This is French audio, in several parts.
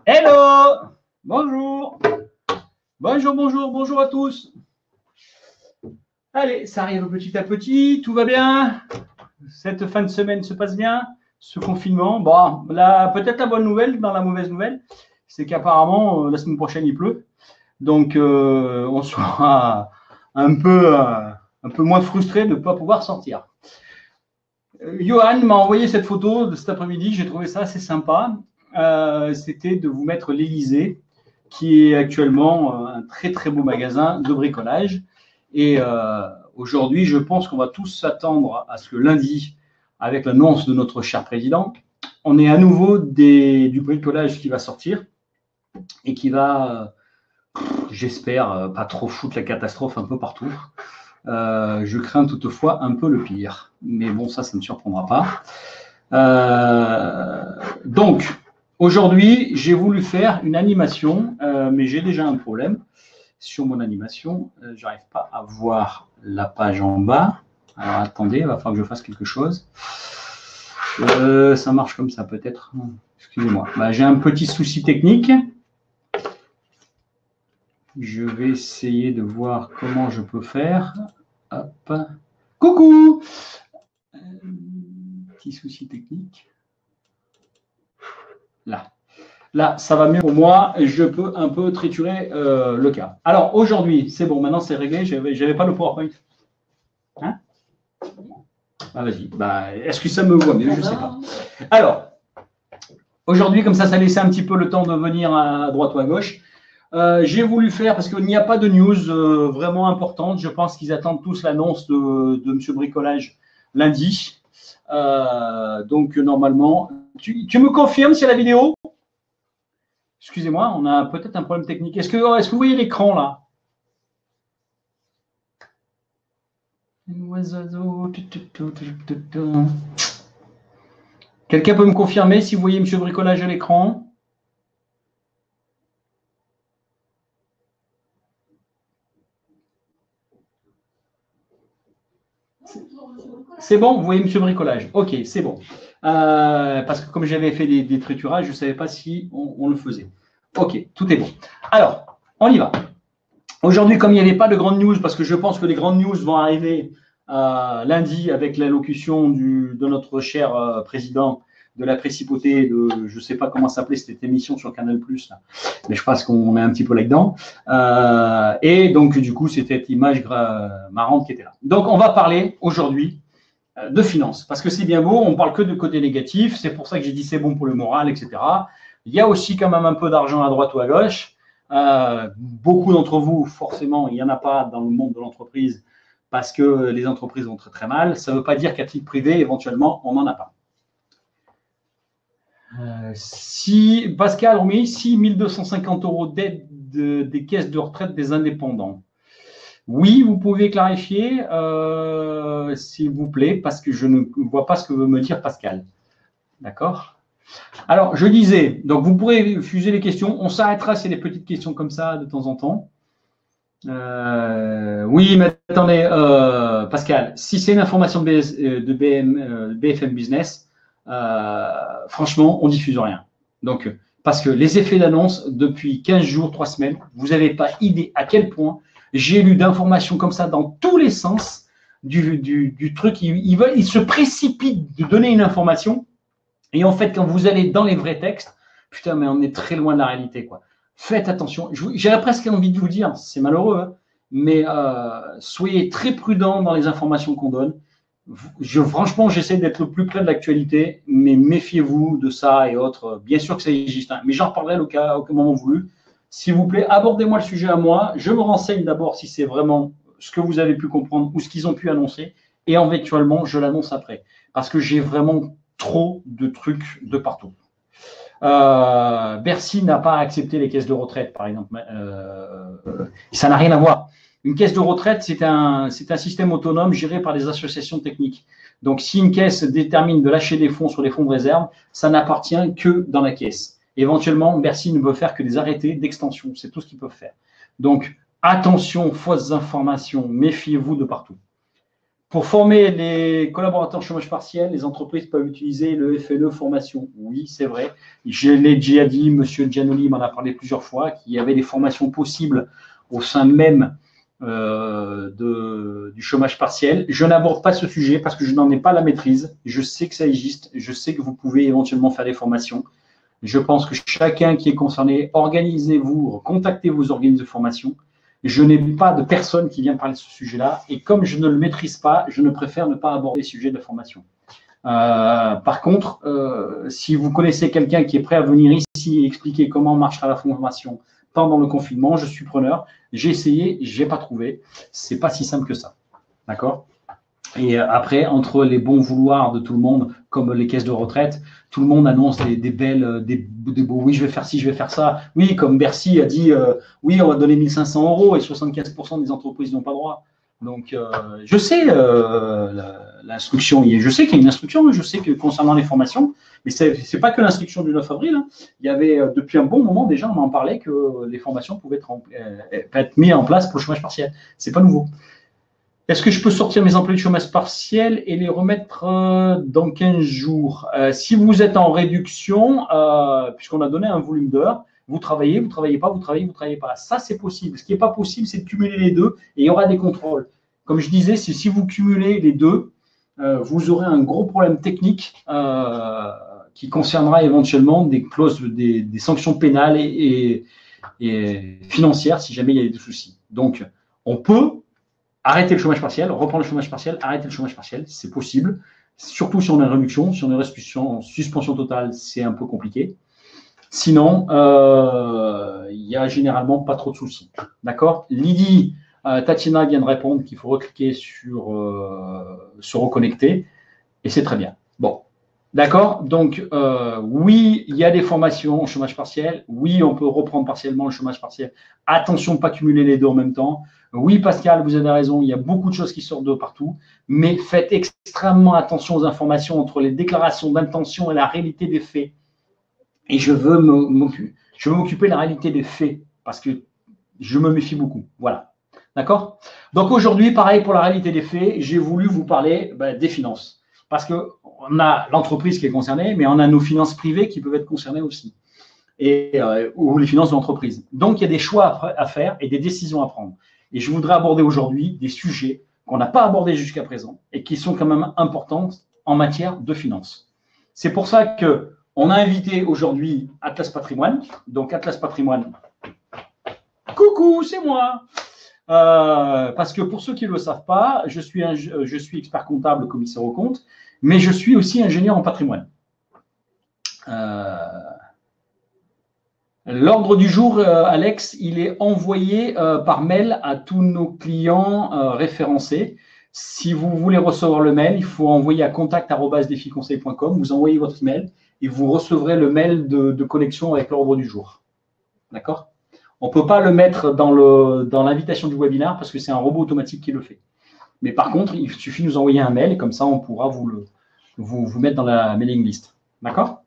Hello! Bonjour! Bonjour, bonjour, bonjour à tous. Allez, ça arrive petit à petit, tout va bien. Cette fin de semaine se passe bien. Ce confinement, bon, là, peut-être la bonne nouvelle dans la mauvaise nouvelle, c'est qu'apparemment, la semaine prochaine, il pleut. Donc, on sera un peu moins frustré de ne pas pouvoir sortir. Johan m'a envoyé cette photo de cet après-midi, j'ai trouvé ça assez sympa. C'était de vous mettre l'Élysée, qui est actuellement un très très beau magasin de bricolage. Et aujourd'hui, je pense qu'on va tous s'attendre à ce que lundi, avec l'annonce de notre cher président, on ait à nouveau du bricolage qui va sortir et qui va, j'espère, pas trop foutre la catastrophe un peu partout. Je crains toutefois un peu le pire. Mais bon, ça ne me surprendra pas. Donc, aujourd'hui, j'ai voulu faire une animation, mais j'ai déjà un problème sur mon animation. J'arrive pas à voir la page en bas. Alors, attendez, il va falloir que je fasse quelque chose. Ça marche comme ça, peut-être. Excusez-moi. J'ai un petit souci technique. Je vais essayer de voir comment je peux faire. Hop. Coucou! Petit souci technique. Là, ça va mieux pour moi. Je peux un peu triturer le cas. Alors, aujourd'hui, c'est bon. Maintenant, c'est réglé. Je n'avais pas le PowerPoint. Hein? Ah, vas-y. Est-ce que ça me voit mieux? Je ne sais pas. Alors, aujourd'hui, comme ça laissait un petit peu le temps de venir à droite ou à gauche. J'ai voulu faire, parce qu'il n'y a pas de news vraiment importante. Je pense qu'ils attendent tous l'annonce de M. Bricolage lundi. Donc, normalement, tu me confirmes si la vidéo? Excusez-moi, on a peut-être un problème technique. Est-ce que vous voyez l'écran là? Quelqu'un peut me confirmer si vous voyez M. Bricolage à l'écran? C'est bon, vous voyez M. Bricolage. Ok, c'est bon. Parce que comme j'avais fait des triturages, je ne savais pas si on le faisait. Ok, tout est bon. Alors, on y va. Aujourd'hui, comme il n'y avait pas de grandes news, parce que je pense que les grandes news vont arriver lundi avec l'allocution de notre cher président de la principauté de, je ne sais pas comment s'appelait cette émission sur Canal+, là, mais je pense qu'on est un petit peu là-dedans. Et donc, du coup, c'était cette image marrante qui était là. Donc, on va parler aujourd'hui de finances, parce que c'est bien beau, on ne parle que de côté négatif, c'est pour ça que j'ai dit c'est bon pour le moral, etc. Il y a aussi quand même un peu d'argent à droite ou à gauche. Beaucoup d'entre vous, forcément, il n'y en a pas dans le monde de l'entreprise parce que les entreprises vont très très mal. Ça ne veut pas dire qu'à titre privé, éventuellement, on n'en a pas. Si Pascal, oui, si 1250 € d'aide des caisses de retraite des indépendants. Oui, vous pouvez clarifier, s'il vous plaît, parce que je ne vois pas ce que veut me dire Pascal. D'accord ? Alors, je disais, donc vous pourrez fuser les questions. On s'arrêtera sur des petites questions comme ça de temps en temps. Oui, mais attendez, Pascal, si c'est une information de BFM Business, franchement, on diffuse rien. Donc, parce que les effets d'annonce, depuis 15 jours, 3 semaines, vous n'avez pas idée à quel point j'ai lu d'informations comme ça dans tous les sens du truc. Ils se précipitent de donner une information. Et en fait, quand vous allez dans les vrais textes, putain, mais on est très loin de la réalité, quoi. Faites attention. J'aurais presque envie de vous dire, c'est malheureux, hein, mais soyez très prudents dans les informations qu'on donne. Franchement, j'essaie d'être le plus près de l'actualité, mais méfiez-vous de ça et autres. Bien sûr que ça existe, hein, mais j'en reparlerai au moment voulu. S'il vous plaît, abordez-moi le sujet à moi. Je me renseigne d'abord si c'est vraiment ce que vous avez pu comprendre ou ce qu'ils ont pu annoncer, et éventuellement, je l'annonce après. Parce que j'ai vraiment trop de trucs de partout. Bercy n'a pas accepté les caisses de retraite, par exemple. Ça n'a rien à voir. Une caisse de retraite, c'est un système autonome géré par des associations techniques. Donc, si une caisse détermine de lâcher des fonds sur les fonds de réserve, ça n'appartient que dans la caisse. Éventuellement, Bercy ne peut faire que des arrêtés d'extension. C'est tout ce qu'ils peuvent faire. Donc, attention, fausses informations, méfiez-vous de partout. Pour former les collaborateurs chômage partiel, les entreprises peuvent utiliser le FNE formation. Oui, c'est vrai. Je l'ai déjà dit, M. Giannoli m'en a parlé plusieurs fois, qu'il y avait des formations possibles au sein même du chômage partiel. Je n'aborde pas ce sujet parce que je n'en ai pas la maîtrise. Je sais que ça existe. Je sais que vous pouvez éventuellement faire des formations. Je pense que chacun qui est concerné, organisez-vous, contactez vos organismes de formation. Je n'ai pas de personne qui vient parler de ce sujet-là. Et comme je ne le maîtrise pas, je ne préfère ne pas aborder les sujets de formation. Par contre, si vous connaissez quelqu'un qui est prêt à venir ici et expliquer comment marchera la formation pendant le confinement, je suis preneur. J'ai essayé, je n'ai pas trouvé. Ce n'est pas si simple que ça. D'accord ? Et après, entre les bons vouloirs de tout le monde, comme les caisses de retraite, tout le monde annonce des beaux oui, je vais faire ci, je vais faire ça. Oui, comme Bercy a dit, oui, on va donner 1 500 € et 75% des entreprises n'ont pas droit. Donc, je sais l'instruction, je sais qu'il y a une instruction, je sais que concernant les formations, mais ce n'est pas que l'instruction du 9 avril. Hein. Il y avait, depuis un bon moment déjà, on en parlait que les formations pouvaient être mises en place pour le chômage partiel. Ce n'est pas nouveau. Est-ce que je peux sortir mes emplois de chômage partiel et les remettre dans 15 jours Si vous êtes en réduction, puisqu'on a donné un volume d'heures, vous travaillez, vous ne travaillez pas, vous travaillez, vous ne travaillez pas. Ça, c'est possible. Ce qui n'est pas possible, c'est de cumuler les deux et il y aura des contrôles. Comme je disais, si vous cumulez les deux, vous aurez un gros problème technique qui concernera éventuellement des clauses, des sanctions pénales et financières si jamais il y a des soucis. Donc, on peut arrêter le chômage partiel, reprendre le chômage partiel, arrêter le chômage partiel, c'est possible. Surtout si on a une réduction, si on est en suspension totale, c'est un peu compliqué. Sinon, il n'y a généralement pas trop de soucis. D'accord ? Lydie, Tatiana vient de répondre qu'il faut recliquer sur se reconnecter et c'est très bien. Bon, d'accord ? Donc, oui, il y a des formations au chômage partiel. Oui, on peut reprendre partiellement le chômage partiel. Attention, pas cumuler les deux en même temps. Oui, Pascal, vous avez raison, il y a beaucoup de choses qui sortent de partout, mais faites extrêmement attention aux informations entre les déclarations d'intention et la réalité des faits. Et je veux m'occuper de la réalité des faits, parce que je me méfie beaucoup. Voilà. D'accord ? Donc aujourd'hui, pareil pour la réalité des faits, j'ai voulu vous parler des finances. Parce qu'on a l'entreprise qui est concernée, mais on a nos finances privées qui peuvent être concernées aussi. Ou les finances de l'entreprise. Donc, il y a des choix à faire et des décisions à prendre. Et je voudrais aborder aujourd'hui des sujets qu'on n'a pas abordés jusqu'à présent et qui sont quand même importants en matière de finances. C'est pour ça qu'on a invité aujourd'hui Atlas Patrimoine. Donc, Atlas Patrimoine, coucou, c'est moi. Parce que pour ceux qui ne le savent pas, je suis expert comptable, commissaire aux comptes, mais je suis aussi ingénieur en patrimoine. L'ordre du jour, Alex, il est envoyé par mail à tous nos clients référencés. Si vous voulez recevoir le mail, il faut envoyer à contact@deficonseil.com. Vous envoyez votre mail et vous recevrez le mail de connexion avec l'ordre du jour. D'accord ? On ne peut pas le mettre dans l'invitation du webinaire parce que c'est un robot automatique qui le fait. Mais par contre, il suffit de nous envoyer un mail et comme ça, on pourra vous mettre dans la mailing list. D'accord ?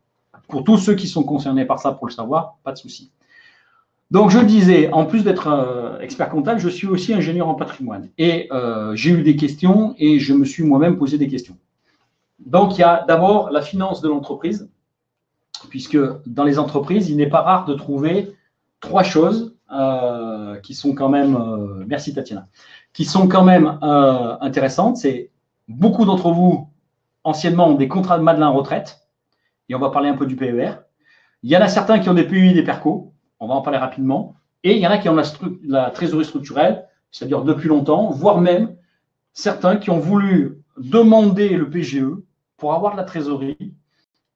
Pour tous ceux qui sont concernés par ça, pour le savoir, pas de souci. Donc, je disais, en plus d'être expert comptable, je suis aussi ingénieur en patrimoine. Et j'ai eu des questions et je me suis moi-même posé des questions. Donc, il y a d'abord la finance de l'entreprise, puisque dans les entreprises, il n'est pas rare de trouver 3 choses qui sont quand même, merci Tatiana, qui sont quand même intéressantes. C'est beaucoup d'entre vous, anciennement, ont des contrats de Madelin retraite. Et on va parler un peu du PER. Il y en a certains qui ont des PEI et des PERCO, on va en parler rapidement. Et il y en a qui ont la trésorerie structurelle, c'est-à-dire depuis longtemps, voire même certains qui ont voulu demander le PGE pour avoir de la trésorerie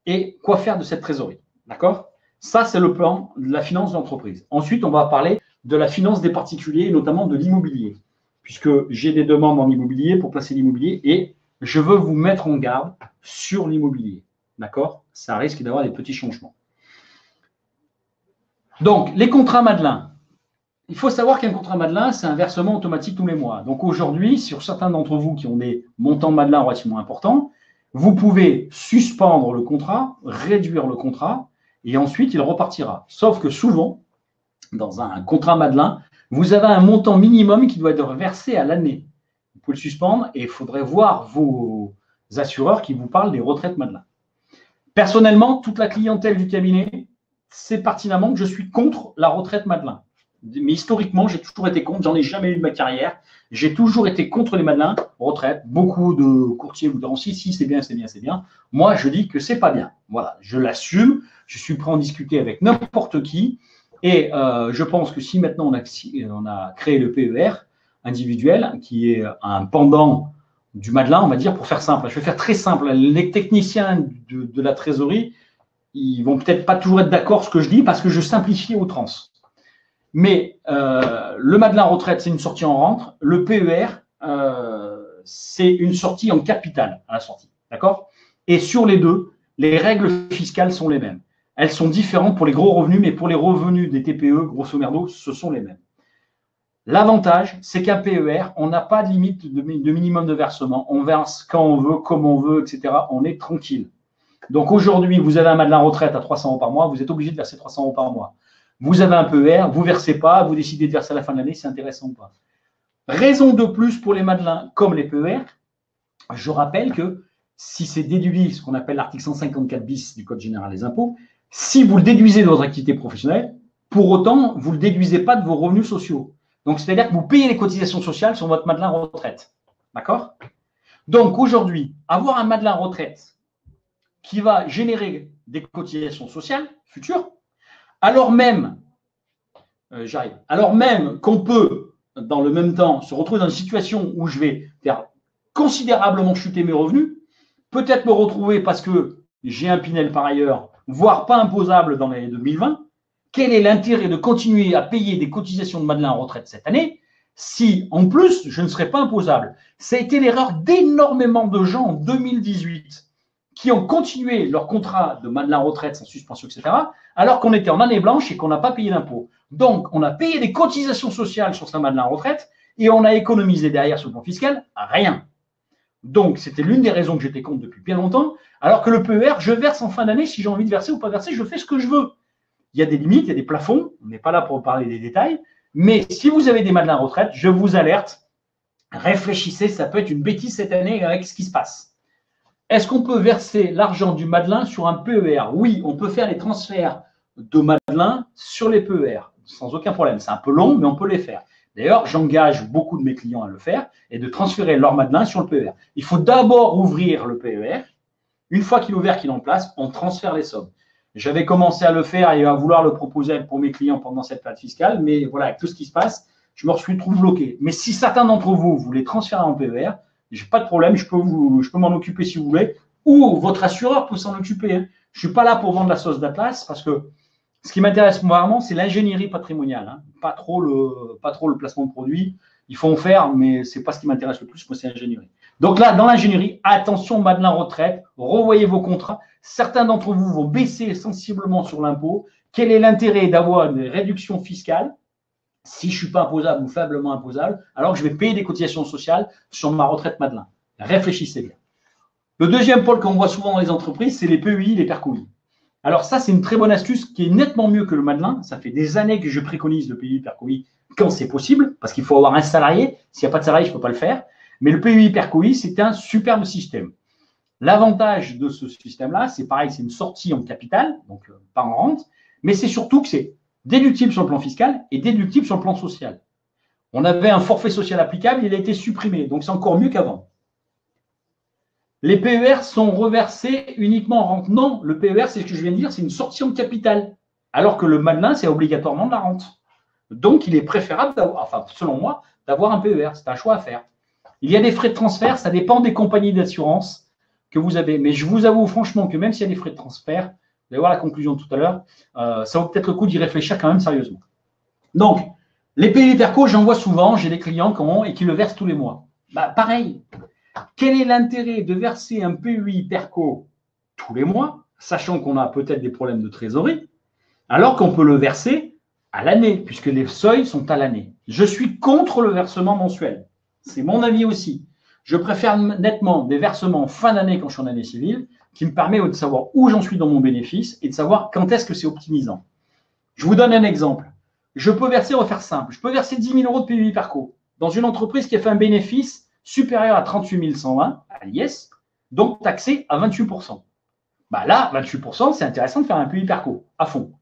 et quoi faire de cette trésorerie. D'accord ? Ça, c'est le plan de la finance d'entreprise. Ensuite, on va parler de la finance des particuliers, et notamment de l'immobilier, puisque j'ai des demandes en immobilier pour placer l'immobilier et je veux vous mettre en garde sur l'immobilier. D'accord ? Ça risque d'avoir des petits changements. Donc, les contrats Madelin. Il faut savoir qu'un contrat Madelin, c'est un versement automatique tous les mois. Donc, aujourd'hui, sur certains d'entre vous qui ont des montants Madelin relativement importants, vous pouvez suspendre le contrat, réduire le contrat, et ensuite, il repartira. Sauf que souvent, dans un contrat Madelin, vous avez un montant minimum qui doit être versé à l'année. Vous pouvez le suspendre et il faudrait voir vos assureurs qui vous parlent des retraites Madelin. Personnellement, toute la clientèle du cabinet sait pertinemment que je suis contre la retraite Madelin. Mais historiquement, j'ai toujours été contre, j'en ai jamais eu de ma carrière. J'ai toujours été contre les Madelin retraite. Beaucoup de courtiers vous diront si, c'est bien, c'est bien, c'est bien. Moi, je dis que c'est pas bien. Voilà, je l'assume. Je suis prêt à en discuter avec n'importe qui. Et je pense que si maintenant on a créé le PER individuel, qui est un pendant du Madelin, on va dire, pour faire simple. Je vais faire très simple. Les techniciens de la trésorerie, ils vont peut-être pas toujours être d'accord sur ce que je dis parce que je simplifie outrance. Mais le Madelin retraite, c'est une sortie en rente. Le PER, c'est une sortie en capital à la sortie. D'accord? Et sur les deux, les règles fiscales sont les mêmes. Elles sont différentes pour les gros revenus, mais pour les revenus des TPE, grosso merdo, ce sont les mêmes. L'avantage, c'est qu'un PER, on n'a pas de limite de minimum de versement. On verse quand on veut, comme on veut, etc. On est tranquille. Donc aujourd'hui, vous avez un Madelin retraite à 300 € par mois, vous êtes obligé de verser 300 € par mois. Vous avez un PER, vous ne versez pas, vous décidez de verser à la fin de l'année, c'est intéressant ou pas. Raison de plus pour les Madelins comme les PER, je rappelle que si c'est déduit, ce qu'on appelle l'article 154 bis du Code général des impôts, si vous le déduisez de votre activité professionnelle, pour autant, vous ne le déduisez pas de vos revenus sociaux. Donc, c'est-à-dire que vous payez les cotisations sociales sur votre Madelin retraite. D'accord? Donc, aujourd'hui, avoir un Madelin retraite qui va générer des cotisations sociales futures, alors même qu'on peut, dans le même temps, se retrouver dans une situation où je vais faire considérablement chuter mes revenus, peut-être me retrouver parce que j'ai un Pinel par ailleurs, voire pas imposable dans l'année 2020. Quel est l'intérêt de continuer à payer des cotisations de Madelin en retraite cette année si, en plus, je ne serais pas imposable? Ça a été l'erreur d'énormément de gens en 2018 qui ont continué leur contrat de Madelin retraite sans suspension, etc., alors qu'on était en année blanche et qu'on n'a pas payé d'impôt. Donc, on a payé des cotisations sociales sur sa Madelin retraite et on a économisé derrière sur le plan fiscal rien. Donc, c'était l'une des raisons que j'étais contre depuis bien longtemps, alors que le PER, je verse en fin d'année, si j'ai envie de verser ou pas verser, je fais ce que je veux. Il y a des limites, il y a des plafonds, on n'est pas là pour parler des détails, mais si vous avez des Madelin retraite, je vous alerte, réfléchissez, ça peut être une bêtise cette année avec ce qui se passe. Est-ce qu'on peut verser l'argent du Madelin sur un PER? Oui, on peut faire les transferts de Madelin sur les PER, sans aucun problème. C'est un peu long, mais on peut les faire. D'ailleurs, j'engage beaucoup de mes clients à le faire et de transférer leur Madelin sur le PER. Il faut d'abord ouvrir le PER. Une fois qu'il est ouvert, qu'il est en place, on transfère les sommes. J'avais commencé à le faire et à vouloir le proposer pour mes clients pendant cette période fiscale, mais voilà, avec tout ce qui se passe, je me retrouve bloqué. Mais si certains d'entre vous voulez transférer en PER, je n'ai pas de problème, je peux m'en occuper si vous voulez, ou votre assureur peut s'en occuper. Je ne suis pas là pour vendre la sauce d'Atlas parce que ce qui m'intéresse vraiment, c'est l'ingénierie patrimoniale, pas trop le placement de produits. Il faut en faire, mais ce n'est pas ce qui m'intéresse le plus, moi c'est l'ingénierie. Donc là, dans l'ingénierie, attention, Madelin retraite, revoyez vos contrats. Certains d'entre vous vont baisser sensiblement sur l'impôt. Quel est l'intérêt d'avoir des réductions fiscales si je ne suis pas imposable ou faiblement imposable, alors que je vais payer des cotisations sociales sur ma retraite Madelin? Réfléchissez bien. Le deuxième pôle qu'on voit souvent dans les entreprises, c'est les PEI, les PERCOI. Alors ça, c'est une très bonne astuce qui est nettement mieux que le Madelin. Ça fait des années que je préconise le PEI, PERCOI quand c'est possible, parce qu'il faut avoir un salarié. S'il n'y a pas de salarié, je ne peux pas le faire. Mais le PEI, PERCOI, c'est un superbe système. L'avantage de ce système-là, c'est pareil, c'est une sortie en capital, donc pas en rente, mais c'est surtout que c'est déductible sur le plan fiscal et déductible sur le plan social. On avait un forfait social applicable, il a été supprimé, donc c'est encore mieux qu'avant. Les PER sont reversés uniquement en rente. Non, le PER, c'est ce que je viens de dire, c'est une sortie en capital, alors que le Madelin, c'est obligatoirement de la rente. Donc, il est préférable, selon moi, d'avoir un PER. C'est un choix à faire. Il y a des frais de transfert, ça dépend des compagnies d'assurance que vous avez. Mais je vous avoue franchement que même s'il y a des frais de transfert, vous allez voir la conclusion tout à l'heure, ça vaut peut-être le coup d'y réfléchir quand même sérieusement. Donc, les PEI PERCO, j'en vois souvent, j'ai des clients qui le versent tous les mois. Pareil, quel est l'intérêt de verser un PEI PERCO tous les mois, sachant qu'on a peut-être des problèmes de trésorerie, alors qu'on peut le verser à l'année, puisque les seuils sont à l'année? Je suis contre le versement mensuel. C'est mon avis aussi. Je préfère nettement des versements en fin d'année quand je suis en année civile, qui me permet de savoir où j'en suis dans mon bénéfice et de savoir quand est-ce que c'est optimisant. Je vous donne un exemple. Je peux verser, refaire simple, je peux verser 10 000 € de PEI PERCO dans une entreprise qui a fait un bénéfice supérieur à 38 120 à l'IS, donc taxé à 28%. Bah là, 28%, c'est intéressant de faire un PEI Perco à fond.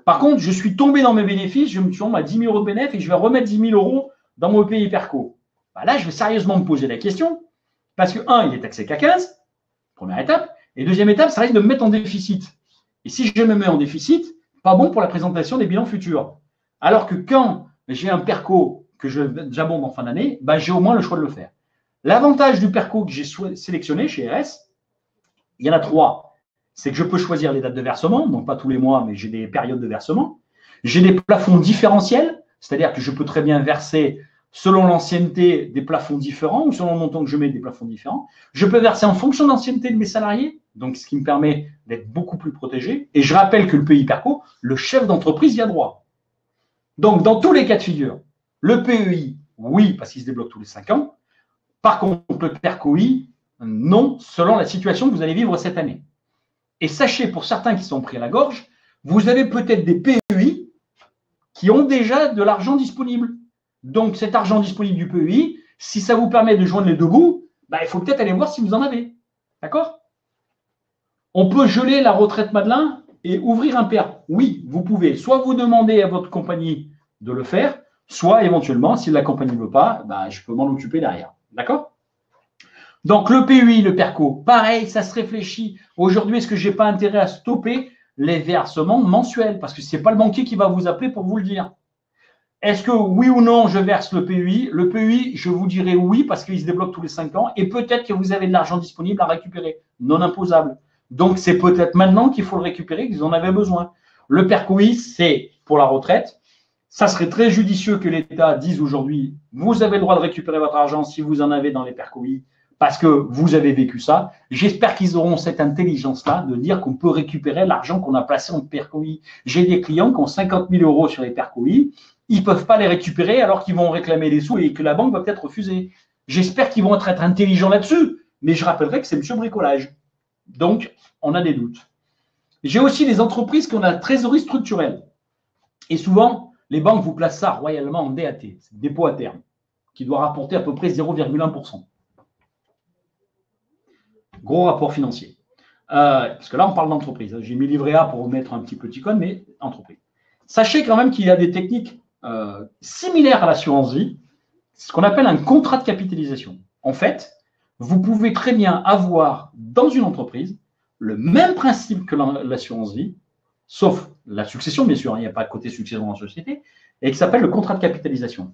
Par contre, je suis tombé dans mes bénéfices, je me tombe à 10 000 euros de bénéfices et je vais remettre 10 000 euros dans mon PEI Perco. Bah là, je vais sérieusement me poser la question parce que, un, il est taxé qu'à 15, première étape, et deuxième étape, ça risque de me mettre en déficit. Et si je me mets en déficit, pas bon pour la présentation des bilans futurs. Alors que quand j'ai un Perco que j'abonde en fin d'année, bah, j'ai au moins le choix de le faire. L'avantage du Perco que j'ai sélectionné chez RS, il y en a 3. C'est que je peux choisir les dates de versement, donc pas tous les mois, mais j'ai des périodes de versement. J'ai des plafonds différentiels, c'est-à-dire que je peux très bien verser selon l'ancienneté des plafonds différents ou selon le montant que je mets des plafonds différents. Je peux verser en fonction de l'ancienneté de mes salariés, donc ce qui me permet d'être beaucoup plus protégé. Et je rappelle que le PEI Perco, le chef d'entreprise y a droit. Donc, dans tous les cas de figure, le PEI, oui, parce qu'il se débloque tous les 5 ans. Par contre, le PERCOI, non, selon la situation que vous allez vivre cette année. Et sachez, pour certains qui sont pris à la gorge, vous avez peut-être des PEI qui ont déjà de l'argent disponible. Donc, cet argent disponible du PEI, si ça vous permet de joindre les deux bouts, bah, il faut peut-être aller voir si vous en avez. D'accord? On peut geler la retraite Madelin et ouvrir un PER. Oui, vous pouvez. Soit vous demandez à votre compagnie de le faire, soit éventuellement, si la compagnie ne veut pas, bah, je peux m'en occuper derrière. D'accord? Donc, le PEI, le PERCO, pareil, ça se réfléchit. Aujourd'hui, est-ce que je n'ai pas intérêt à stopper les versements mensuels? Parce que ce n'est pas le banquier qui va vous appeler pour vous le dire. Est-ce que oui ou non, je verse le PEI? Le PEI, je vous dirais oui, parce qu'il se débloque tous les 5 ans. Et peut-être que vous avez de l'argent disponible à récupérer, non imposable. Donc, c'est peut-être maintenant qu'il faut le récupérer, que vous en avez besoin. Le PERCOI, c'est pour la retraite. Ça serait très judicieux que l'État dise aujourd'hui, vous avez le droit de récupérer votre argent si vous en avez dans les PERCOI, parce que vous avez vécu ça. J'espère qu'ils auront cette intelligence-là de dire qu'on peut récupérer l'argent qu'on a placé en PERCOI. J'ai des clients qui ont 50 000 euros sur les PERCOI, ils ne peuvent pas les récupérer alors qu'ils vont réclamer les sous et que la banque va peut-être refuser. J'espère qu'ils vont être intelligents là-dessus, mais je rappellerai que c'est monsieur bricolage. Donc, on a des doutes. J'ai aussi des entreprises qui ont la trésorerie structurelle. Et souvent, les banques vous placent ça royalement en DAT, c'est dépôt à terme, qui doit rapporter à peu près 0,1%. Gros rapport financier. Parce que là, on parle d'entreprise. J'ai mis livret A pour vous mettre un petit code, mais entreprise. Sachez quand même qu'il y a des techniques similaires à l'assurance vie, ce qu'on appelle un contrat de capitalisation. En fait, vous pouvez très bien avoir dans une entreprise le même principe que l'assurance vie, sauf la succession, bien sûr, il n'y a pas de côté succession dans la société, et qui s'appelle le contrat de capitalisation.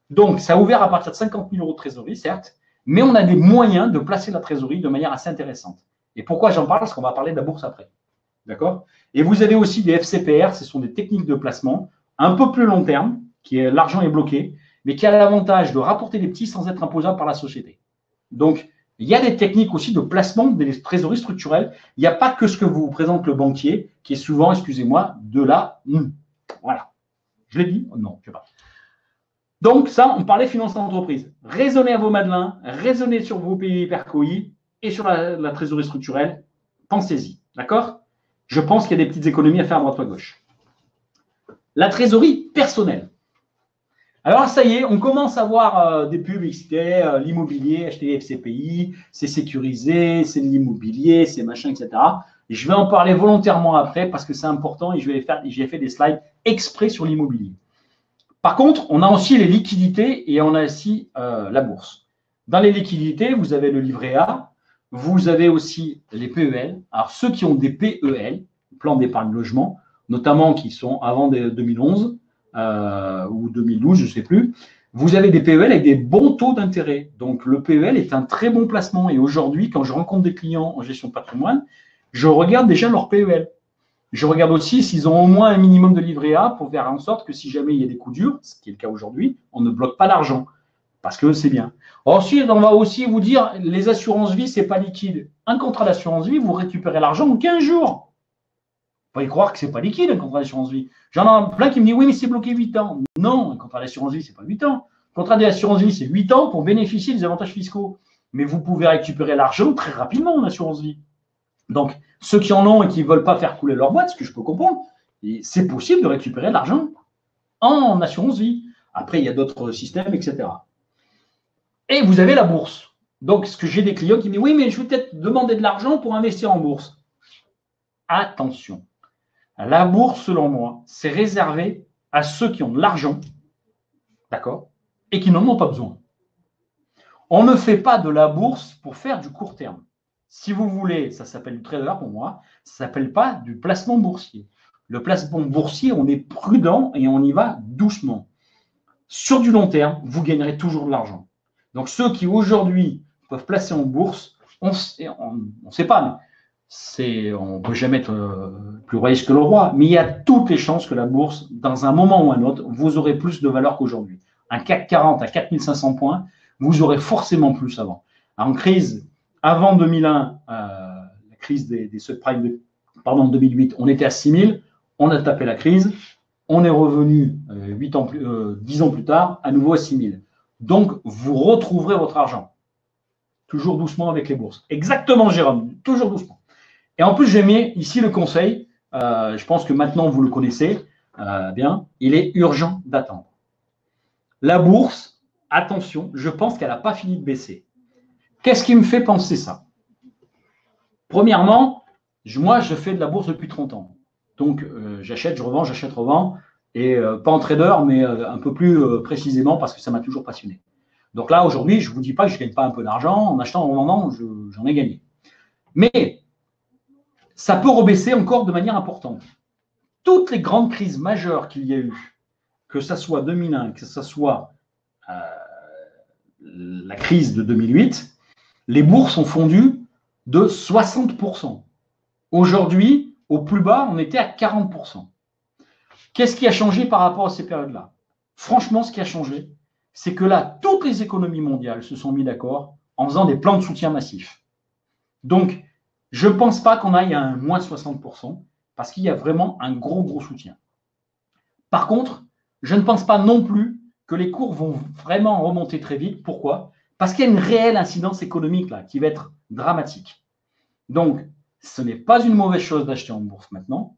Donc, ça a ouvert à partir de 50 000 euros de trésorerie, certes, mais on a des moyens de placer la trésorerie de manière assez intéressante. Et pourquoi j'en parle? Parce qu'on va parler de la bourse après. D'accord? Et vous avez aussi des FCPR, ce sont des techniques de placement un peu plus long terme, l'argent est bloqué, mais qui a l'avantage de rapporter des petits sans être imposable par la société. Donc, il y a des techniques aussi de placement des trésoreries structurelles. Il n'y a pas que ce que vous présente le banquier, qui est souvent, excusez-moi, de la... Voilà. Je l'ai dit? Non, je ne sais pas. Donc, ça, on parlait finance d'entreprise. Raisonnez à vos Madelins, raisonnez sur vos PEI PERCOI et sur la trésorerie structurelle. Pensez-y. D'accord? Je pense qu'il y a des petites économies à faire à droite ou à gauche. La trésorerie personnelle. Alors, ça y est, on commence à voir des publicités, l'immobilier, acheter des FCPI, c'est sécurisé, c'est de l'immobilier, c'est machin, etc. Et je vais en parler volontairement après parce que c'est important et j'ai fait des slides exprès sur l'immobilier. Par contre, on a aussi les liquidités et on a aussi la bourse. Dans les liquidités, vous avez le livret A, vous avez aussi les PEL. Alors, ceux qui ont des PEL, plan d'épargne logement, notamment qui sont avant 2011 ou 2012, je ne sais plus, vous avez des PEL avec des bons taux d'intérêt. Donc, le PEL est un très bon placement. Et aujourd'hui, quand je rencontre des clients en gestion de patrimoine, je regarde déjà leur PEL. Je regarde aussi s'ils ont au moins un minimum de livret A pour faire en sorte que si jamais il y a des coups durs, ce qui est le cas aujourd'hui, on ne bloque pas l'argent. Parce que c'est bien. Ensuite, on va aussi vous dire, les assurances vie, ce n'est pas liquide. Un contrat d'assurance vie, vous récupérez l'argent en 15 jours. Vous pouvez croire que ce n'est pas liquide, un contrat d'assurance vie. J'en ai plein qui me disent, oui, mais c'est bloqué 8 ans. Non, un contrat d'assurance vie, ce n'est pas 8 ans. Un contrat d'assurance vie, c'est 8 ans pour bénéficier des avantages fiscaux. Mais vous pouvez récupérer l'argent très rapidement en assurance vie. Donc, ceux qui en ont et qui ne veulent pas faire couler leur boîte, ce que je peux comprendre, c'est possible de récupérer de l'argent en assurance vie. Après, il y a d'autres systèmes, etc. Et vous avez la bourse. Donc, ce que j'ai des clients qui me disent, oui, mais je vais peut-être demander de l'argent pour investir en bourse. Attention. La bourse, selon moi, c'est réservé à ceux qui ont de l'argent, d'accord, et qui n'en ont pas besoin. On ne fait pas de la bourse pour faire du court terme. Si vous voulez, ça s'appelle du trader pour moi, ça ne s'appelle pas du placement boursier. Le placement boursier, on est prudent et on y va doucement. Sur du long terme, vous gagnerez toujours de l'argent. Donc ceux qui aujourd'hui peuvent placer en bourse, on ne sait pas, mais on ne peut jamais être plus riche que le roi, mais il y a toutes les chances que la bourse, dans un moment ou un autre, vous aurez plus de valeur qu'aujourd'hui. Un CAC 40 à 4500 points, vous aurez forcément plus avant. En crise, avant 2001, la crise des subprimes, pardon, 2008, on était à 6000, on a tapé la crise, on est revenu 10 ans plus tard, à nouveau à 6000. Donc, vous retrouverez votre argent. Toujours doucement avec les bourses. Exactement, Jérôme, toujours doucement. Et en plus, j'ai mis ici le conseil, je pense que maintenant vous le connaissez bien, il est urgent d'attendre. La bourse, attention, je pense qu'elle n'a pas fini de baisser. Qu'est-ce qui me fait penser ça? Premièrement, moi, je fais de la bourse depuis 30 ans. Donc, j'achète, je revends, j'achète, revends. Et pas en trader, mais un peu plus précisément parce que ça m'a toujours passionné. Donc là, aujourd'hui, je ne vous dis pas que je ne gagne pas un peu d'argent. En achetant, en vendant, j'en ai gagné. Mais ça peut rebaisser encore de manière importante. Toutes les grandes crises majeures qu'il y a eu, que ce soit 2001, que ce soit la crise de 2008, les bourses ont fondu de 60%. Aujourd'hui, au plus bas, on était à 40%. Qu'est-ce qui a changé par rapport à ces périodes-là? Franchement, ce qui a changé, c'est que là, toutes les économies mondiales se sont mis d'accord en faisant des plans de soutien massifs. Donc, je ne pense pas qu'on aille à un moins 60% parce qu'il y a vraiment un gros soutien. Par contre, je ne pense pas non plus que les cours vont vraiment remonter très vite. Pourquoi? Parce qu'il y a une réelle incidence économique là qui va être dramatique. Donc, ce n'est pas une mauvaise chose d'acheter en bourse maintenant,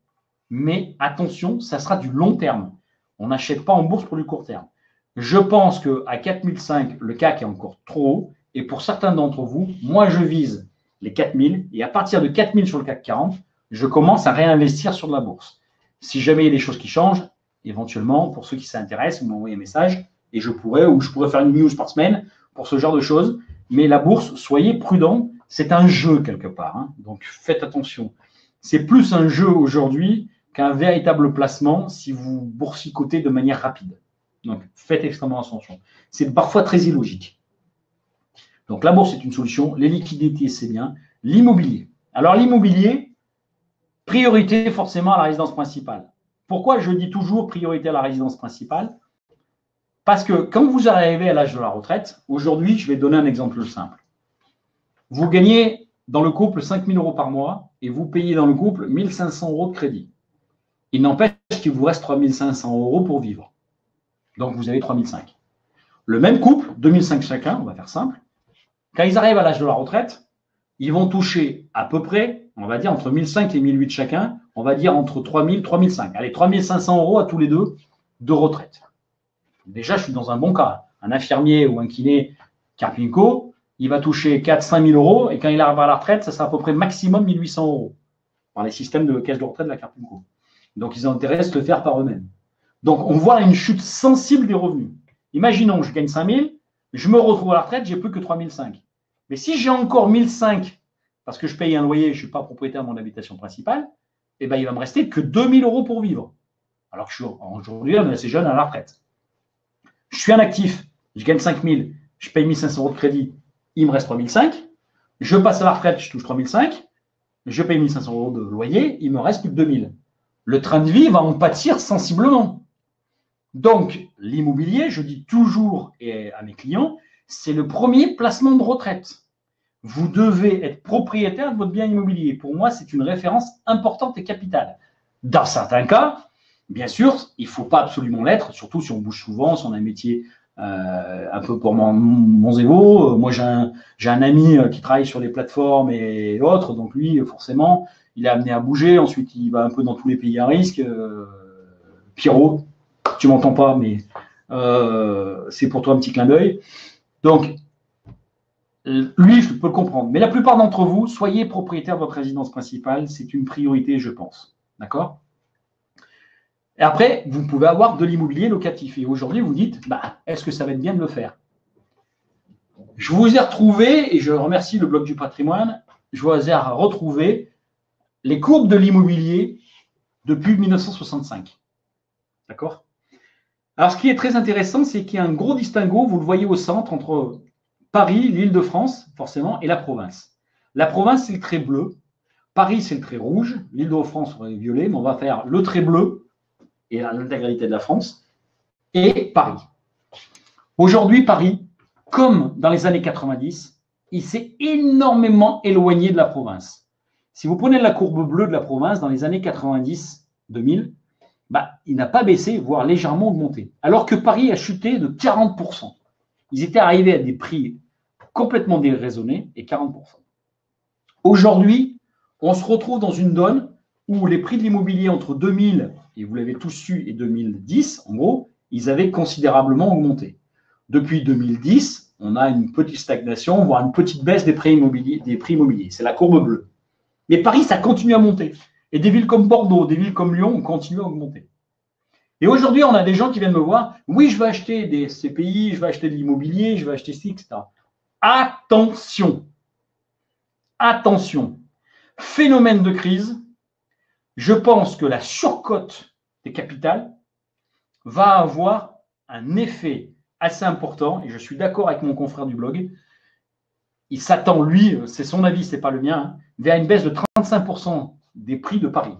mais attention, ça sera du long terme. On n'achète pas en bourse pour du court terme. Je pense qu'à 4005, le CAC est encore trop haut. Et pour certains d'entre vous, moi, je vise les 4000. Et à partir de 4000 sur le CAC 40, je commence à réinvestir sur de la bourse. Si jamais il y a des choses qui changent, éventuellement, pour ceux qui s'intéressent, vous m'envoyez un message et je pourrais faire une news par semaine pour ce genre de choses. Mais la bourse, soyez prudents. C'est un jeu quelque part. Hein. Donc, faites attention. C'est plus un jeu aujourd'hui qu'un véritable placement si vous boursicotez de manière rapide. Donc, faites extrêmement attention. C'est parfois très illogique. Donc, la bourse est une solution. Les liquidités, c'est bien. L'immobilier. Alors, l'immobilier, priorité forcément à la résidence principale. Pourquoi je dis toujours priorité à la résidence principale? Parce que quand vous arrivez à l'âge de la retraite, aujourd'hui, je vais donner un exemple simple. Vous gagnez dans le couple 5 000 euros par mois et vous payez dans le couple 1 500 euros de crédit. Il n'empêche qu'il vous reste 3 500 euros pour vivre. Donc, vous avez 3 500. Le même couple, 2 500 chacun, on va faire simple, quand ils arrivent à l'âge de la retraite, ils vont toucher à peu près, on va dire, entre 1 500 et 1 800 chacun, on va dire entre 3 000 et 3 500. Allez, 3 500 euros à tous les deux de retraite. Déjà, je suis dans un bon cas. Un infirmier ou un kiné Carpinco, il va toucher 4 000 à 5 000 euros et quand il arrive à la retraite, ça sera à peu près maximum 1 800 euros par les systèmes de caisse de retraite de la Carpinco. Donc, ils ont intérêt à se le faire par eux-mêmes. Donc, on voit une chute sensible des revenus. Imaginons, je gagne 5 000, je me retrouve à la retraite, j'ai plus que 3 500. Mais si j'ai encore 1 500, parce que je paye un loyer, je ne suis pas propriétaire de mon habitation principale, eh ben, il va me rester que 2 000 euros pour vivre. Alors que aujourd'hui, on est assez jeune à la retraite. Je suis un actif, je gagne 5 000, je paye 1 500 euros de crédit, il me reste 3 500. Je passe à la retraite, je touche 3 500, je paye 1 500 euros de loyer, il me reste plus que 2 000. Le train de vie va en pâtir sensiblement. Donc, l'immobilier, je dis toujours à mes clients, c'est le premier placement de retraite. Vous devez être propriétaire de votre bien immobilier. Pour moi, c'est une référence importante et capitale. Dans certains cas, bien sûr, il ne faut pas absolument l'être, surtout si on bouge souvent, si on a un métier un peu pour mon zévo. Moi, j'ai un ami qui travaille sur les plateformes et autres, donc lui, forcément, il est amené à bouger. Ensuite, il va un peu dans tous les pays à risque. Pierrot, tu m'entends pas, mais c'est pour toi un petit clin d'œil. Donc, Lui, je peux le comprendre. Mais la plupart d'entre vous, soyez propriétaire de votre résidence principale. C'est une priorité, je pense. D'accord? Et après, vous pouvez avoir de l'immobilier locatif. Et aujourd'hui, vous dites, bah, est-ce que ça va être bien de le faire? Je vous ai retrouvé, et je remercie le blog du patrimoine, je vous ai retrouvé les courbes de l'immobilier depuis 1965. D'accord? Alors, ce qui est très intéressant, c'est qu'il y a un gros distinguo, vous le voyez au centre, entre Paris, l'Île-de-France, forcément, et la province. La province, c'est le trait bleu. Paris, c'est le trait rouge. L'Île-de-France, c'est le violet, mais on va faire le trait bleu et l'intégralité de la France, et Paris. Aujourd'hui, Paris, comme dans les années 90, il s'est énormément éloigné de la province. Si vous prenez la courbe bleue de la province dans les années 90-2000, bah, il n'a pas baissé, voire légèrement augmenté. Alors que Paris a chuté de 40%. Ils étaient arrivés à des prix complètement déraisonnés et 40%. Aujourd'hui, on se retrouve dans une donne où les prix de l'immobilier entre 2000, et vous l'avez tous su, et 2010, en gros, ils avaient considérablement augmenté. Depuis 2010, on a une petite stagnation, voire une petite baisse des prix immobiliers. C'est la courbe bleue. Mais Paris, ça continue à monter. Et des villes comme Bordeaux, des villes comme Lyon ont continué à augmenter. Et aujourd'hui, on a des gens qui viennent me voir, oui, je vais acheter des CPI, je vais acheter de l'immobilier, je vais acheter ci, etc. Attention, attention, phénomène de crise, je pense que la surcote des capitales va avoir un effet assez important, et je suis d'accord avec mon confrère du blog, il s'attend, lui, c'est son avis, ce n'est pas le mien, vers une baisse de 35% des prix de Paris.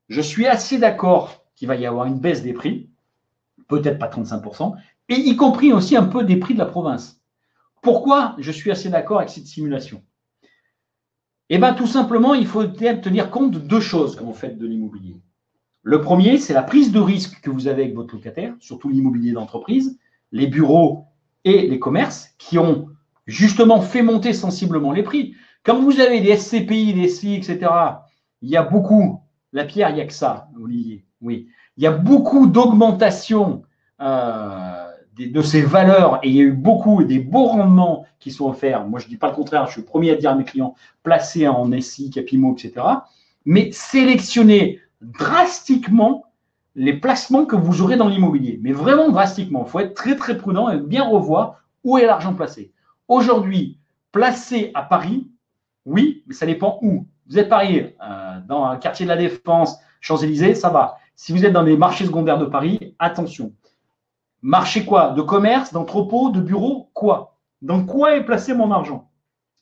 Je suis assez d'accord qu'il va y avoir une baisse des prix, peut-être pas 35%, et y compris aussi un peu des prix de la province. Pourquoi je suis assez d'accord avec cette simulation? Eh bien, tout simplement, il faut tenir compte de deux choses quand vous faites de l'immobilier. Le premier, c'est la prise de risque que vous avez avec votre locataire, surtout l'immobilier d'entreprise, les bureaux et les commerces qui ont justement fait monter sensiblement les prix. Quand vous avez des SCPI, des SCI, etc., il y a beaucoup, la pierre, il n'y a que ça, Olivier, oui. Il y a beaucoup d'augmentation de ces valeurs et il y a eu beaucoup des beaux rendements qui sont offerts. Moi, je ne dis pas le contraire, je suis le premier à dire à mes clients, placés en SCI, Capimo, etc. Mais sélectionnez drastiquement les placements que vous aurez dans l'immobilier. Mais vraiment drastiquement. Il faut être très, très prudent et bien revoir où est l'argent placé. Aujourd'hui, placé à Paris, oui, mais ça dépend où. Vous êtes Paris, dans un quartier de la Défense, Champs-Élysées, ça va. Si vous êtes dans les marchés secondaires de Paris, attention. Marché quoi? De commerce, d'entrepôt, de bureau? Quoi? Dans quoi est placé mon argent?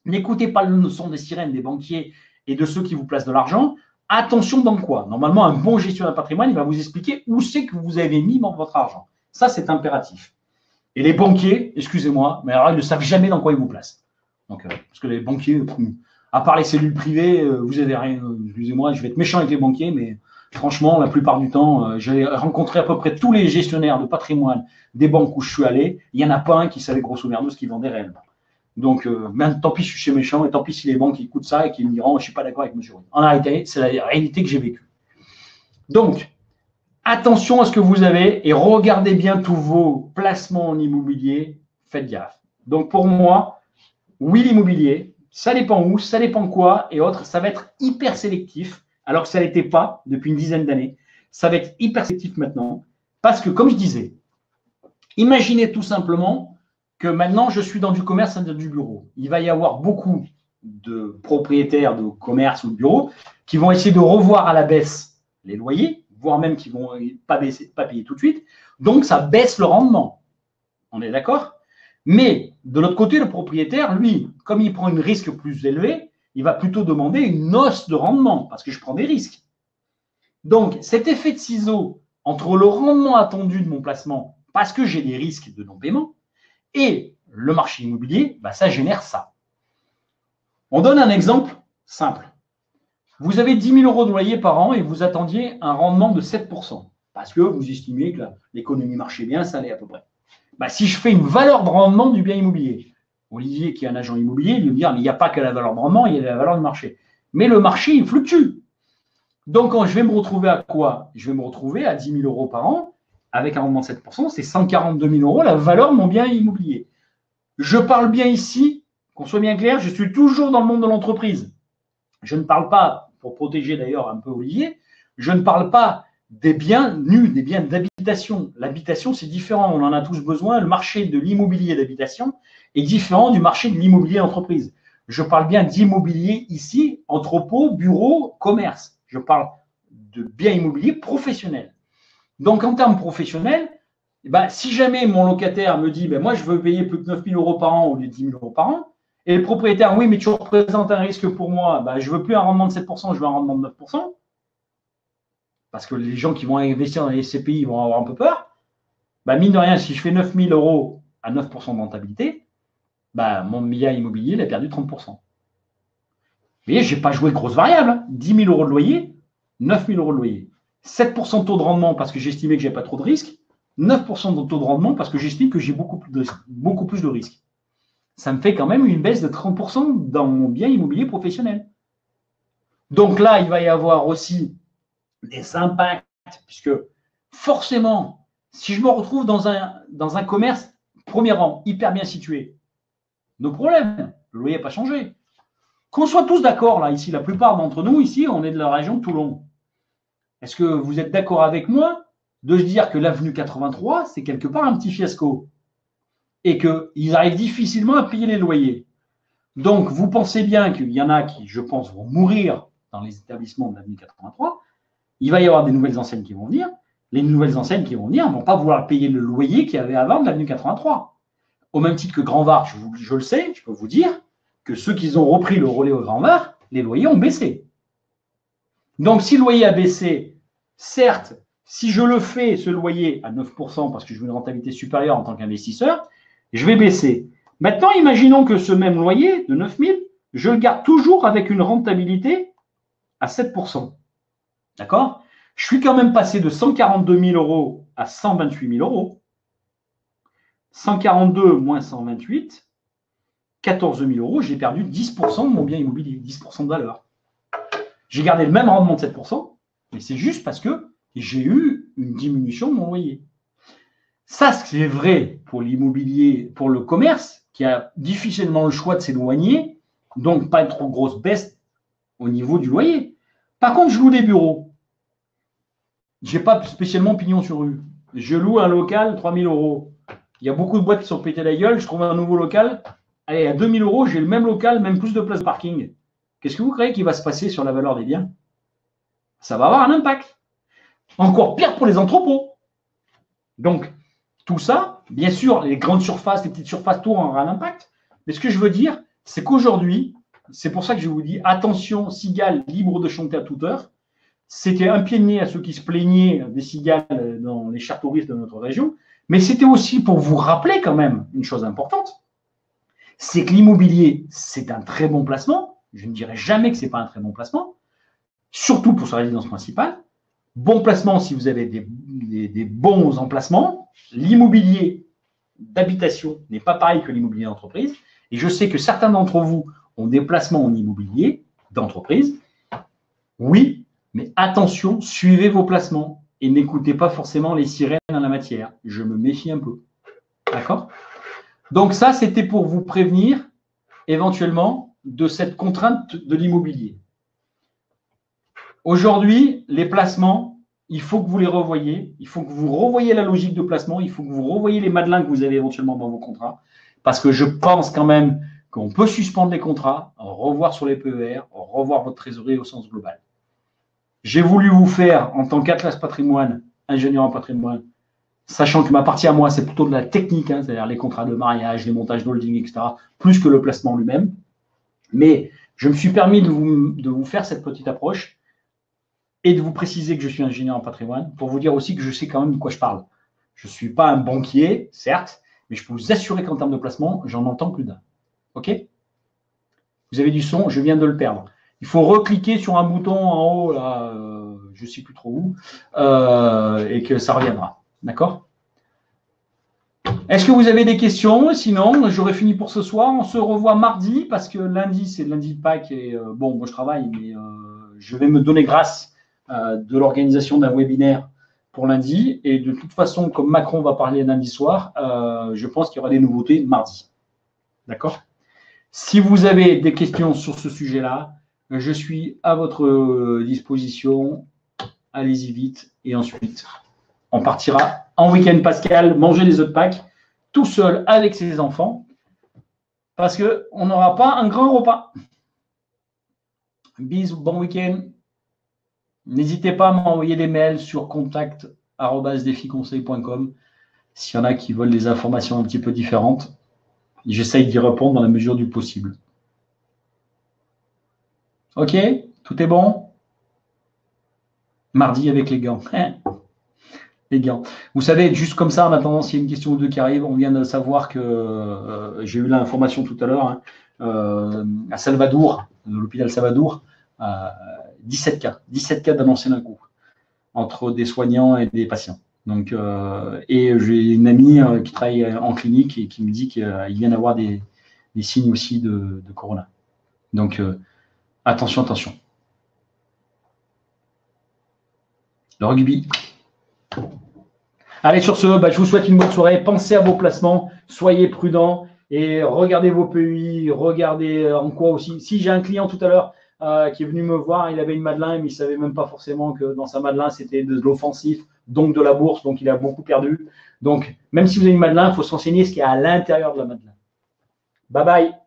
N'écoutez pas le son des sirènes des banquiers et de ceux qui vous placent de l'argent. Attention dans quoi? Normalement, un bon gestionnaire de patrimoine, il va vous expliquer où c'est que vous avez mis votre argent. Ça, c'est impératif. Et les banquiers, excusez-moi, mais alors ils ne savent jamais dans quoi ils vous placent. Donc, parce que les banquiers, à part les cellules privées, vous avez rien. Excusez-moi, je vais être méchant avec les banquiers, mais franchement, la plupart du temps, j'ai rencontré à peu près tous les gestionnaires de patrimoine des banques où je suis allé. Il n'y en a pas un qui savait grosso modo ce qu'ils vendaient réellement. Donc, même tant pis si je suis méchant, et tant pis si les banques écoutent ça et qu'ils me diront, je ne suis pas d'accord avec M. Ruy. En réalité, c'est la réalité que j'ai vécue. Donc, attention à ce que vous avez et regardez bien tous vos placements en immobilier. Faites gaffe. Donc, pour moi, oui, l'immobilier, ça dépend où, ça dépend quoi et autres. Ça va être hyper sélectif, alors que ça ne l'était pas depuis une dizaine d'années. Ça va être hyper sélectif maintenant parce que, comme je disais, imaginez tout simplement que maintenant, je suis dans du commerce et du bureau. Il va y avoir beaucoup de propriétaires de commerce ou de bureaux qui vont essayer de revoir à la baisse les loyers, voire même qui ne vont pas payer tout de suite. Donc, ça baisse le rendement. On est d'accord? Mais de l'autre côté, le propriétaire, lui, comme il prend un risque plus élevé, il va plutôt demander une hausse de rendement parce que je prends des risques. Donc, cet effet de ciseau entre le rendement attendu de mon placement parce que j'ai des risques de non-paiement et le marché immobilier, bah, ça génère ça. On donne un exemple simple. Vous avez 10 000 euros de loyer par an et vous attendiez un rendement de 7% parce que vous estimiez que l'économie marchait bien, ça allait à peu près. Bah, si je fais une valeur de rendement du bien immobilier, Olivier, qui est un agent immobilier, il va me dire, mais il n'y a pas que la valeur de rendement, il y a la valeur du marché. Mais le marché, il fluctue. Donc, quand je vais me retrouver à quoi? Je vais me retrouver à 10 000 euros par an, avec un rendement de 7%, c'est 142 000 euros la valeur de mon bien immobilier. Je parle bien ici, Qu'on soit bien clair, je suis toujours dans le monde de l'entreprise. Je ne parle pas, pour protéger d'ailleurs un peu Olivier, je ne parle pas des biens nus, des biens d'habitation. L'habitation, c'est différent, on en a tous besoin. Le marché de l'immobilier d'habitation est différent du marché de l'immobilier d'entreprise. Je parle bien d'immobilier ici, entrepôt, bureau, commerce. Je parle de biens immobiliers professionnels. Donc, en termes professionnels, si jamais mon locataire me dit moi, je veux payer plus de 9 000 € par an au lieu de 10 000 € par an, et le propriétaire, oui, mais tu représentes un risque pour moi, je ne veux plus un rendement de 7%, je veux un rendement de 9%, parce que les gens qui vont investir dans les SCPI vont avoir un peu peur. Mine de rien, si je fais 9 000 € à 9% de rentabilité, mon bien immobilier, il a perdu 30%. Vous voyez, je n'ai pas joué de grosses variables. 10 000 € de loyer, 9 000 € de loyer. 7% de taux de rendement parce que j'estimais que je n'avais pas trop de risques. 9% de taux de rendement parce que j'estime que j'ai beaucoup plus de risques. Ça me fait quand même une baisse de 30% dans mon bien immobilier professionnel. Donc là, il va y avoir aussi des impacts, puisque forcément, si je me retrouve dans un commerce premier rang, hyper bien situé, nos problèmes, le loyer n'a pas changé. Qu'on soit tous d'accord, là, ici, la plupart d'entre nous, ici, on est de la région de Toulon. Est-ce que vous êtes d'accord avec moi de se dire que l'avenue 83, c'est quelque part un petit fiasco et qu'ils arrivent difficilement à payer les loyers? Donc, vous pensez bien qu'il y en a qui, je pense, vont mourir dans les établissements de l'avenue 83. Il va y avoir des nouvelles enseignes qui vont venir. Les nouvelles enseignes qui vont venir ne vont pas vouloir payer le loyer qu'il y avait avant de l'avenue 83. Au même titre que Grand Var, je le sais, je peux vous dire que ceux qui ont repris le relais au Grand Var, les loyers ont baissé. Donc, si le loyer a baissé, certes, si je le fais, ce loyer, à 9% parce que je veux une rentabilité supérieure en tant qu'investisseur, je vais baisser. Maintenant, imaginons que ce même loyer de 9 000, je le garde toujours avec une rentabilité à 7%. D'accord? Je suis quand même passé de 142 000 € à 128 000 €. 142 moins 128, 14 000 €, j'ai perdu 10% de mon bien immobilier, 10% de valeur. J'ai gardé le même rendement de 7%, mais c'est juste parce que j'ai eu une diminution de mon loyer. Ça, c'est vrai pour l'immobilier, pour le commerce, qui a difficilement le choix de s'éloigner, donc pas une trop grosse baisse au niveau du loyer. Par contre, je loue des bureaux. Je n'ai pas spécialement pignon sur rue. Je loue un local, 3 000 €. Il y a beaucoup de boîtes qui sont pétées la gueule. Je trouve un nouveau local. Allez, à 2 000 €, j'ai le même local, même plus de place de parking. Qu'est-ce que vous croyez qui va se passer sur la valeur des biens? Ça va avoir un impact. Encore pire pour les entrepôts. Donc, tout ça, bien sûr, les grandes surfaces, les petites surfaces, tout aura un impact. Mais ce que je veux dire, c'est qu'aujourd'hui, c'est pour ça que je vous dis, attention, cigales libres de chanter à toute heure. C'était un pied de nez à ceux qui se plaignaient des cigales dans les chars touristes de notre région. Mais c'était aussi pour vous rappeler quand même une chose importante. C'est que l'immobilier, c'est un très bon placement. Je ne dirais jamais que ce n'est pas un très bon placement. Surtout pour sa résidence principale. Bon placement si vous avez des bons emplacements. L'immobilier d'habitation n'est pas pareil que l'immobilier d'entreprise. Et je sais que certains d'entre vous ont des placements en immobilier d'entreprise. Oui, mais attention, suivez vos placements et n'écoutez pas forcément les sirènes en la matière. Je me méfie un peu. D'accord? Donc ça, c'était pour vous prévenir éventuellement de cette contrainte de l'immobilier. Aujourd'hui, les placements, il faut que vous les revoyiez. Il faut que vous revoyiez la logique de placement. Il faut que vous revoyiez les madelins que vous avez éventuellement dans vos contrats. Parce que je pense quand même qu'on peut suspendre les contrats, revoir sur les PER, revoir votre trésorerie au sens global. J'ai voulu vous faire, en tant qu'Atlas Patrimoine, ingénieur en patrimoine, sachant que ma partie à moi, c'est plutôt de la technique, c'est-à-dire les contrats de mariage, les montages d'holding, etc., plus que le placement lui-même. Mais je me suis permis de vous faire cette petite approche et de vous préciser que je suis ingénieur en patrimoine pour vous dire aussi que je sais quand même de quoi je parle. Je ne suis pas un banquier, certes, mais je peux vous assurer qu'en termes de placement, j'en entends plus d'un. OK? Vous avez du son, je viens de le perdre. Il faut recliquer sur un bouton en haut, là, je ne sais plus trop où, et que ça reviendra. D'accord? Est-ce que vous avez des questions? Sinon, j'aurais fini pour ce soir. On se revoit mardi, parce que lundi, c'est lundi de Pâques. Et bon, moi, je travaille, mais je vais me donner grâce de l'organisation d'un webinaire pour lundi. Et de toute façon, comme Macron va parler lundi soir, je pense qu'il y aura des nouveautés mardi. D'accord? Si vous avez des questions sur ce sujet-là, je suis à votre disposition. Allez-y vite. Et ensuite, on partira en week-end Pascal, manger les œufs de Pâques, tout seul avec ses enfants, parce qu'on n'aura pas un grand repas. Bisous, bon week-end. N'hésitez pas à m'envoyer des mails sur contact@deficonseil.com s'il y en a qui veulent des informations un petit peu différentes. J'essaye d'y répondre dans la mesure du possible. Ok, tout est bon? Mardi avec les gants. Les gants. Vous savez, juste comme ça, en attendant, s'il y a une question ou deux qui arrive, on vient de savoir que j'ai eu l'information tout à l'heure, à Salvador, l'hôpital Salvador, 17 cas d'annoncés d'un coup, entre des soignants et des patients. Donc, et j'ai une amie qui travaille en clinique et qui me dit qu'il vient d'avoir des signes aussi de corona. Donc, attention, attention. Le rugby. Allez, sur ce, je vous souhaite une bonne soirée. Pensez à vos placements, soyez prudents et regardez vos PEI, regardez en quoi aussi. Si j'ai un client tout à l'heure qui est venu me voir, il avait une Madelin, mais il ne savait même pas forcément que dans sa Madelin, c'était de l'offensif, donc de la bourse, donc il a beaucoup perdu. Donc, même si vous avez une Madelin, il faut s'enseigner ce qu'il y a à l'intérieur de la Madelin. Bye bye.